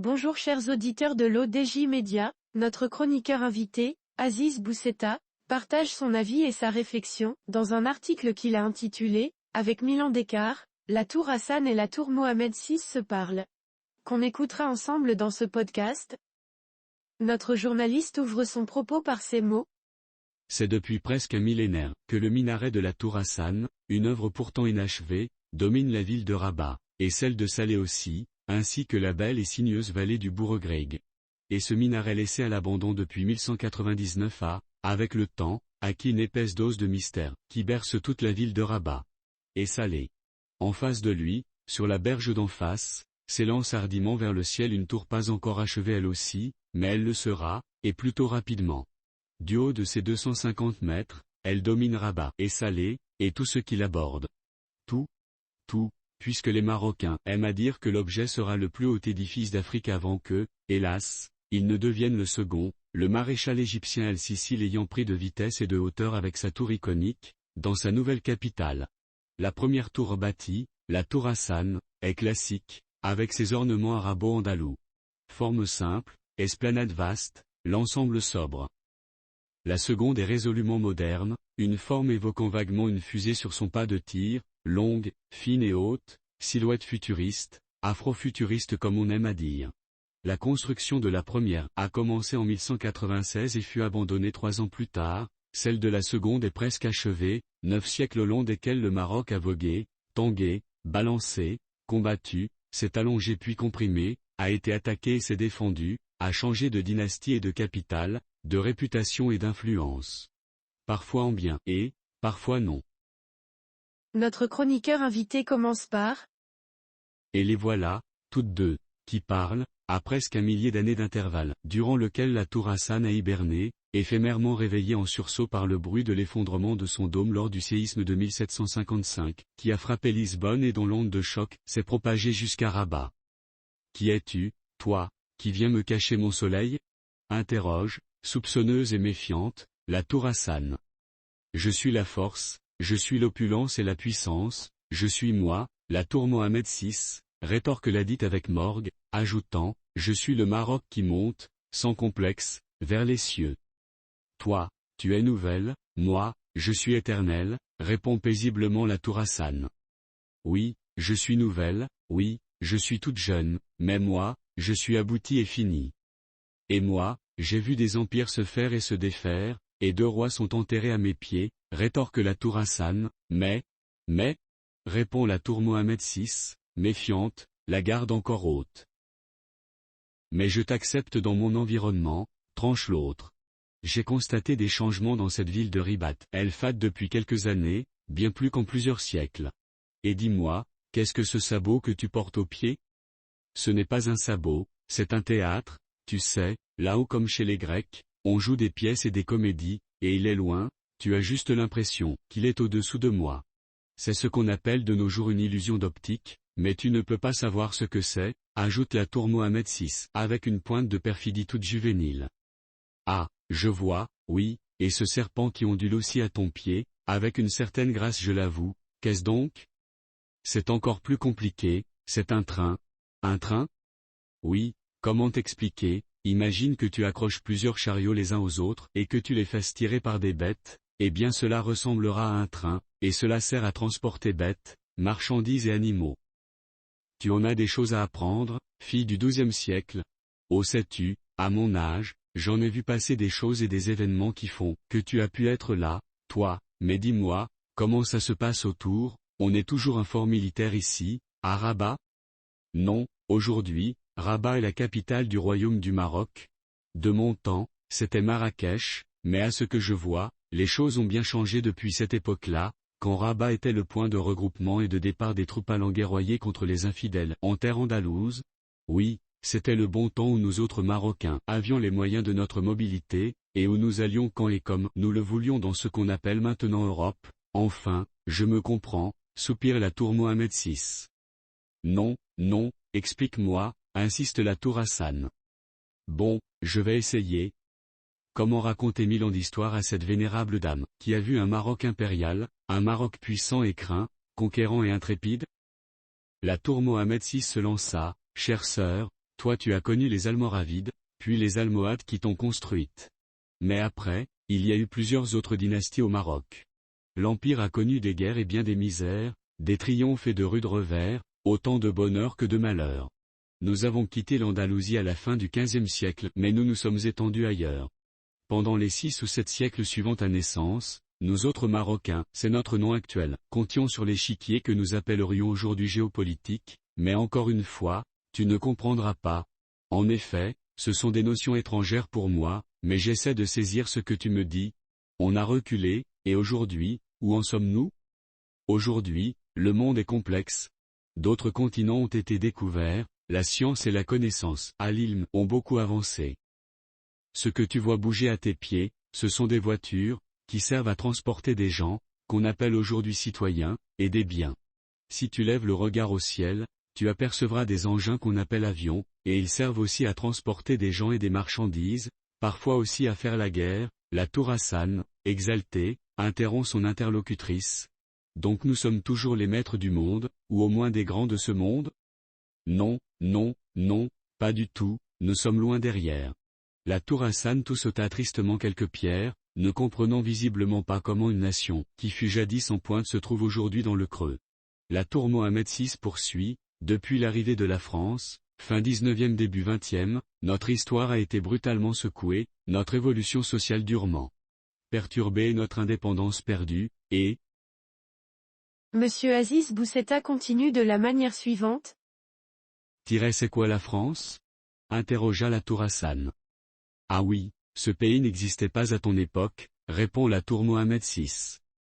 Bonjour chers auditeurs de l'ODJ Média, notre chroniqueur invité, Aziz Boussetta, partage son avis et sa réflexion, dans un article qu'il a intitulé « Avec 1000 ans d'écart, la tour Hassan et la tour Mohamed VI se parlent », qu'on écoutera ensemble dans ce podcast. Notre journaliste ouvre son propos par ces mots. C'est depuis presque un millénaire que le minaret de la tour Hassan, une œuvre pourtant inachevée, domine la ville de Rabat, et celle de Salé aussi, ainsi que la belle et sinueuse vallée du Bourregreg. Et ce minaret laissé à l'abandon depuis 1199 a, avec le temps, acquis une épaisse dose de mystère, qui berce toute la ville de Rabat. Et Salé. En face de lui, sur la berge d'en face, s'élance hardiment vers le ciel une tour pas encore achevée elle aussi, mais elle le sera, et plutôt rapidement. Du haut de ses 250 mètres, elle domine Rabat et Salé, et tout ce qui l'aborde. Tout, puisque les Marocains aiment à dire que l'objet sera le plus haut édifice d'Afrique avant que, hélas, il ne devienne le second, le maréchal égyptien El-Sisi l'ayant pris de vitesse et de hauteur avec sa tour iconique, dans sa nouvelle capitale. La première tour bâtie, la tour Hassan, est classique, avec ses ornements arabo-andalous. Forme simple, esplanade vaste, l'ensemble sobre. La seconde est résolument moderne, une forme évoquant vaguement une fusée sur son pas de tir, longue, fine et haute, silhouette futuriste, afro-futuriste comme on aime à dire. La construction de la première a commencé en 1196 et fut abandonnée 3 ans plus tard, celle de la seconde est presque achevée, 9 siècles au long desquels le Maroc a vogué, tangué, balancé, combattu, s'est allongé puis comprimé, a été attaqué et s'est défendu, a changé de dynastie et de capitale, de réputation et d'influence. Parfois en bien et, parfois non. Notre chroniqueur invité commence par « Et les voilà, toutes deux, qui parlent, à presque un millier d'années d'intervalle, durant lequel la tour Hassan a hiberné, éphémèrement réveillée en sursaut par le bruit de l'effondrement de son dôme lors du séisme de 1755, qui a frappé Lisbonne et dont l'onde de choc s'est propagée jusqu'à Rabat. Qui es-tu, toi, qui viens me cacher mon soleil ? Interroge, soupçonneuse et méfiante, la tour Hassan. Je suis la force, je suis l'opulence et la puissance, je suis moi, la tour Mohamed VI, rétorque ladite avec morgue, ajoutant, je suis le Maroc qui monte, sans complexe, vers les cieux. Toi, tu es nouvelle, moi, je suis éternel, répond paisiblement la tour Hassan. Oui, je suis nouvelle, oui, je suis toute jeune, mais moi, je suis aboutie et finie. Et moi, j'ai vu des empires se faire et se défaire, et 2 rois sont enterrés à mes pieds, rétorque la tour Hassan, mais, répond la tour Mohamed VI, méfiante, la garde encore haute. Mais je t'accepte dans mon environnement, tranche l'autre. J'ai constaté des changements dans cette ville de Ribat, El Fat depuis quelques années, bien plus qu'en plusieurs siècles. Et dis-moi, qu'est-ce que ce sabot que tu portes au pied ? Ce n'est pas un sabot, c'est un théâtre, tu sais, là-haut comme chez les Grecs, on joue des pièces et des comédies, et il est loin, tu as juste l'impression qu'il est au-dessous de moi. C'est ce qu'on appelle de nos jours une illusion d'optique, mais tu ne peux pas savoir ce que c'est, ajoute la tour Mohamed VI, avec une pointe de perfidie toute juvénile. Ah, je vois, oui, et ce serpent qui ondule aussi à ton pied, avec une certaine grâce je l'avoue, qu'est-ce donc ? C'est encore plus compliqué, c'est un train. Un train ? Oui, comment t'expliquer ? Imagine que tu accroches plusieurs chariots les uns aux autres et que tu les fasses tirer par des bêtes, eh bien cela ressemblera à un train, et cela sert à transporter bêtes, marchandises et animaux. Tu en as des choses à apprendre, fille du XIIe siècle. Oh sais-tu, à mon âge, j'en ai vu passer des choses et des événements qui font que tu as pu être là, toi, mais dis-moi, comment ça se passe autour ? On est toujours un fort militaire ici, à Rabat ? Non, aujourd'hui, Rabat est la capitale du royaume du Maroc. De mon temps, c'était Marrakech, mais à ce que je vois, les choses ont bien changé depuis cette époque-là, quand Rabat était le point de regroupement et de départ des troupes allant guerroyer contre les infidèles en terre andalouse. Oui, c'était le bon temps où nous autres Marocains avions les moyens de notre mobilité, et où nous allions quand et comme nous le voulions dans ce qu'on appelle maintenant Europe. Enfin, je me comprends, soupire la tour Mohamed VI. Non, explique-moi, insiste la tour Hassan. Bon, je vais essayer. Comment raconter 1000 ans d'histoire à cette vénérable dame, qui a vu un Maroc impérial, un Maroc puissant et craint, conquérant et intrépide ? La tour Mohamed VI se lança, chère sœur, Toi tu as connu les Almoravides, puis les Almohades qui t'ont construite. Mais après, il y a eu plusieurs autres dynasties au Maroc. L'Empire a connu des guerres et bien des misères, des triomphes et de rudes revers, autant de bonheur que de malheur. Nous avons quitté l'Andalousie à la fin du XVe siècle, mais nous nous sommes étendus ailleurs. Pendant les 6 ou 7 siècles suivant ta naissance, nous autres Marocains, c'est notre nom actuel, comptions sur l'échiquier que nous appellerions aujourd'hui géopolitique, mais encore une fois, tu ne comprendras pas. En effet, ce sont des notions étrangères pour moi, mais j'essaie de saisir ce que tu me dis. On a reculé, et aujourd'hui, où en sommes-nous? Aujourd'hui, le monde est complexe. D'autres continents ont été découverts, la science et la connaissance, al-ilm, ont beaucoup avancé. Ce que tu vois bouger à tes pieds, ce sont des voitures, qui servent à transporter des gens, qu'on appelle aujourd'hui citoyens, et des biens. Si tu lèves le regard au ciel, tu apercevras des engins qu'on appelle avions, et ils servent aussi à transporter des gens et des marchandises, parfois aussi à faire la guerre. La tour Hassan, exaltée, interrompt son interlocutrice. Donc nous sommes toujours les maîtres du monde, ou au moins des grands de ce monde? Non, non, non, pas du tout, nous sommes loin derrière. La tour Hassan toussota tristement quelques pierres, ne comprenant visiblement pas comment une nation, qui fut jadis en pointe se trouve aujourd'hui dans le creux. La tour Mohamed VI poursuit, depuis l'arrivée de la France, fin 19e début 20e, notre histoire a été brutalement secouée, notre évolution sociale durement perturbée et notre indépendance perdue, et... Monsieur Aziz Bousseta continue de la manière suivante. C'est quoi la France? Interrogea la tour Hassan. Ah oui, ce pays n'existait pas à ton époque, répond la tour Mohamed VI.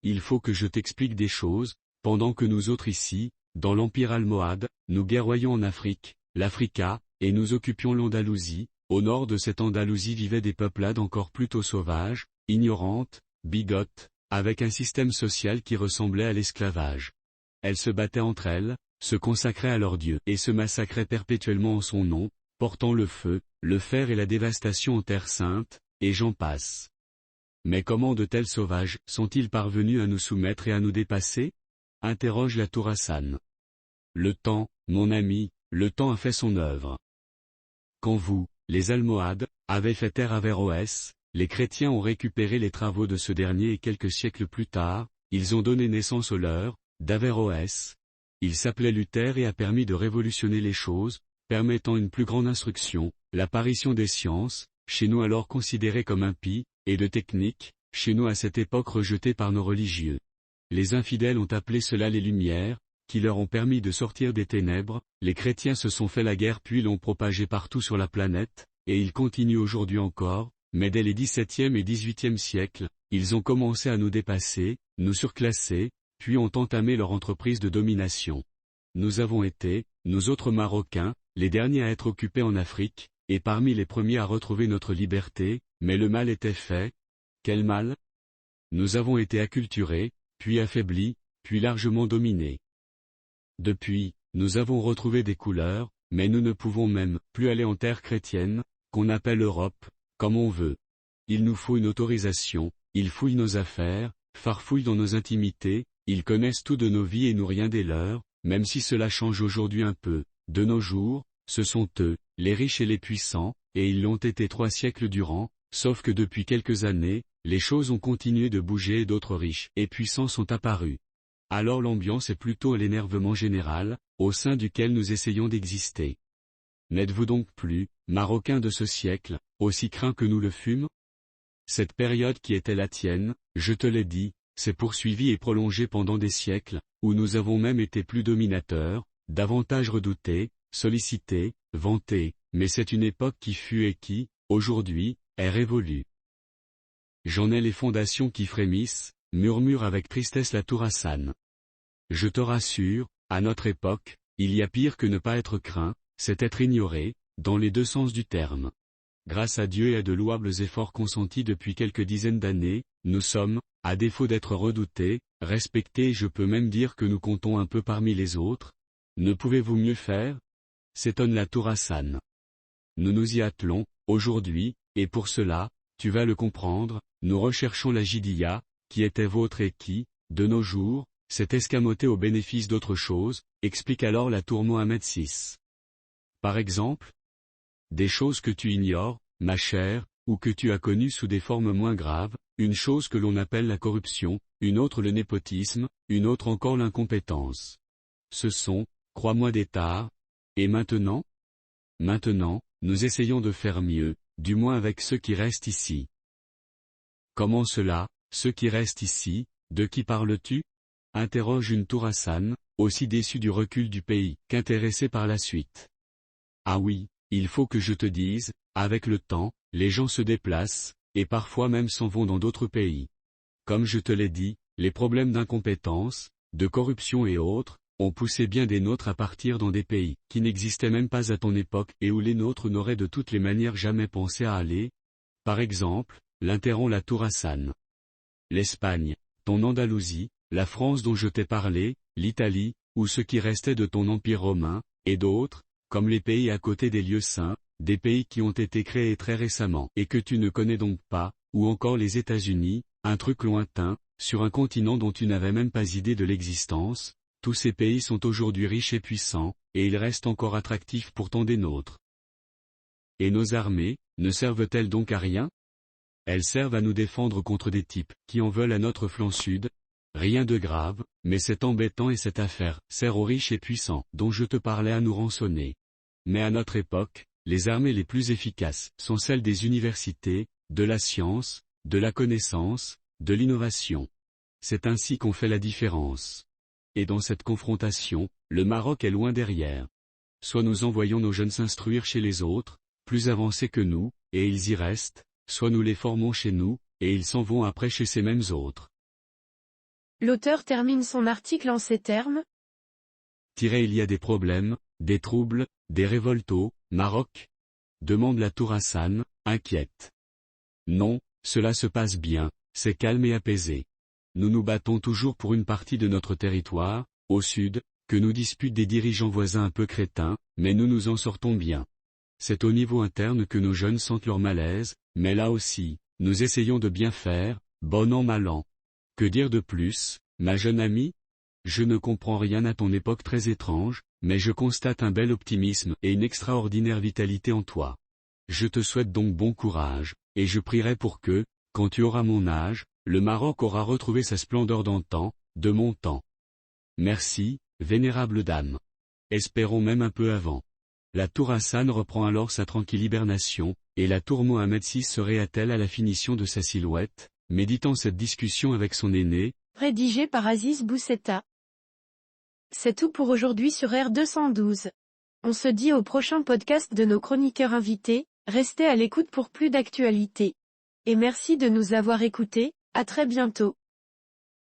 Il faut que je t'explique des choses, pendant que nous autres ici, dans l'Empire almohade, nous guerroyons en Afrique, l'Africa, et nous occupions l'Andalousie. Au nord de cette Andalousie vivaient des peuplades encore plutôt sauvages, ignorantes, bigotes, avec un système social qui ressemblait à l'esclavage. Elles se battaient entre elles, se consacraient à leur Dieu et se massacraient perpétuellement en son nom, portant le feu, le fer et la dévastation en terre sainte, et j'en passe. Mais comment de tels sauvages sont-ils parvenus à nous soumettre et à nous dépasser? Interroge la tour Hassan. Le temps, mon ami, le temps a fait son œuvre. Quand vous, les Almohades, avez fait terre Averroès, les chrétiens ont récupéré les travaux de ce dernier et quelques siècles plus tard, ils ont donné naissance au leur, d'Averroès. Il s'appelait Luther et a permis de révolutionner les choses, permettant une plus grande instruction, l'apparition des sciences, chez nous alors considérées comme impies, et de techniques, chez nous à cette époque rejetées par nos religieux. Les infidèles ont appelé cela les Lumières, qui leur ont permis de sortir des ténèbres. Les chrétiens se sont fait la guerre puis l'ont propagée partout sur la planète, et ils continuent aujourd'hui encore, mais dès les XVIIe et XVIIIe siècles, ils ont commencé à nous dépasser, nous surclasser, puis ont entamé leur entreprise de domination. Nous avons été, nous autres Marocains, les derniers à être occupés en Afrique, et parmi les premiers à retrouver notre liberté, mais le mal était fait. Quel mal? Nous avons été acculturés, puis affaiblis, puis largement dominés. Depuis, nous avons retrouvé des couleurs, mais nous ne pouvons même plus aller en terre chrétienne, qu'on appelle Europe, comme on veut. Il nous faut une autorisation, ils fouillent nos affaires, farfouillent dans nos intimités, ils connaissent tout de nos vies et nous rien des leurs, même si cela change aujourd'hui un peu. De nos jours, ce sont eux, les riches et les puissants, et ils l'ont été 3 siècles durant, sauf que depuis quelques années, les choses ont continué de bouger et d'autres riches et puissants sont apparus. Alors l'ambiance est plutôt l'énervement général, au sein duquel nous essayons d'exister. N'êtes-vous donc plus, Marocains de ce siècle, aussi craints que nous le fûmes? Cette période qui était la tienne, je te l'ai dit, s'est poursuivie et prolongée pendant des siècles, où nous avons même été plus dominateurs, davantage redoutés, sollicités, vantés, mais c'est une époque qui fut et qui, aujourd'hui, est révolue. J'en ai les fondations qui frémissent, murmure avec tristesse la tour Hassan. Je te rassure, à notre époque, il y a pire que ne pas être craint, c'est être ignoré, dans les 2 sens du terme. Grâce à Dieu et à de louables efforts consentis depuis quelques dizaines d'années, nous sommes, à défaut d'être redoutés, respectés et je peux même dire que nous comptons un peu parmi les autres. Ne pouvez-vous mieux faire? S'étonne la tour Hassan. Nous nous y attelons, aujourd'hui, et pour cela, tu vas le comprendre, nous recherchons la Jidiyya, qui était vôtre et qui, de nos jours, s'est escamotée au bénéfice d'autre chose, explique alors la tour Mohamed VI. Par exemple, des choses que tu ignores, ma chère, ou que tu as connues sous des formes moins graves, une chose que l'on appelle la corruption, une autre le népotisme, une autre encore l'incompétence. Ce sont, crois-moi des tares. Et maintenant? Maintenant, nous essayons de faire mieux, du moins avec ceux qui restent ici. Comment cela, ceux qui restent ici, de qui parles-tu? Interroge une Tour Hassan, aussi déçu du recul du pays qu'intéressé par la suite. Ah oui, il faut que je te dise, avec le temps, les gens se déplacent, et parfois même s'en vont dans d'autres pays. Comme je te l'ai dit, les problèmes d'incompétence, de corruption et autres, ont poussé bien des nôtres à partir dans des pays qui n'existaient même pas à ton époque et où les nôtres n'auraient de toutes les manières jamais pensé à aller. Par exemple, l'interrompt la Tour Hassan. L'Espagne, ton Andalousie, la France dont je t'ai parlé, l'Italie, ou ce qui restait de ton empire romain, et d'autres, comme les pays à côté des lieux saints, des pays qui ont été créés très récemment et que tu ne connais donc pas, ou encore les États-Unis, un truc lointain, sur un continent dont tu n'avais même pas idée de l'existence. Tous ces pays sont aujourd'hui riches et puissants, et ils restent encore attractifs pourtant des nôtres. Et nos armées, ne servent-elles donc à rien? Elles servent à nous défendre contre des types qui en veulent à notre flanc sud. Rien de grave, mais c'est embêtant et cette affaire sert aux riches et puissants dont je te parlais à nous rançonner. Mais à notre époque, les armées les plus efficaces sont celles des universités, de la science, de la connaissance, de l'innovation. C'est ainsi qu'on fait la différence. Et dans cette confrontation, le Maroc est loin derrière. Soit nous envoyons nos jeunes s'instruire chez les autres, plus avancés que nous, et ils y restent, soit nous les formons chez nous, et ils s'en vont après chez ces mêmes autres. L'auteur termine son article en ces termes. Il y a des problèmes, des troubles, des révoltes au Maroc? Demande la Tour Hassan, inquiète. Non, cela se passe bien, c'est calme et apaisé. Nous nous battons toujours pour une partie de notre territoire, au sud, que nous disputent des dirigeants voisins un peu crétins, mais nous nous en sortons bien. C'est au niveau interne que nos jeunes sentent leur malaise, mais là aussi, nous essayons de bien faire, bon an mal an. Que dire de plus, ma jeune amie? Je ne comprends rien à ton époque très étrange, mais je constate un bel optimisme et une extraordinaire vitalité en toi. Je te souhaite donc bon courage, et je prierai pour que, quand tu auras mon âge, le Maroc aura retrouvé sa splendeur d'antan, de mon temps. Merci, vénérable dame. Espérons même un peu avant. La Tour Hassan reprend alors sa tranquille hibernation, et la Tour Mohamed VI se réattelle à la finition de sa silhouette, méditant cette discussion avec son aîné. Rédigé par Aziz Boussetta. C'est tout pour aujourd'hui sur R212. On se dit au prochain podcast de nos chroniqueurs invités, restez à l'écoute pour plus d'actualités. Et merci de nous avoir écoutés, à très bientôt.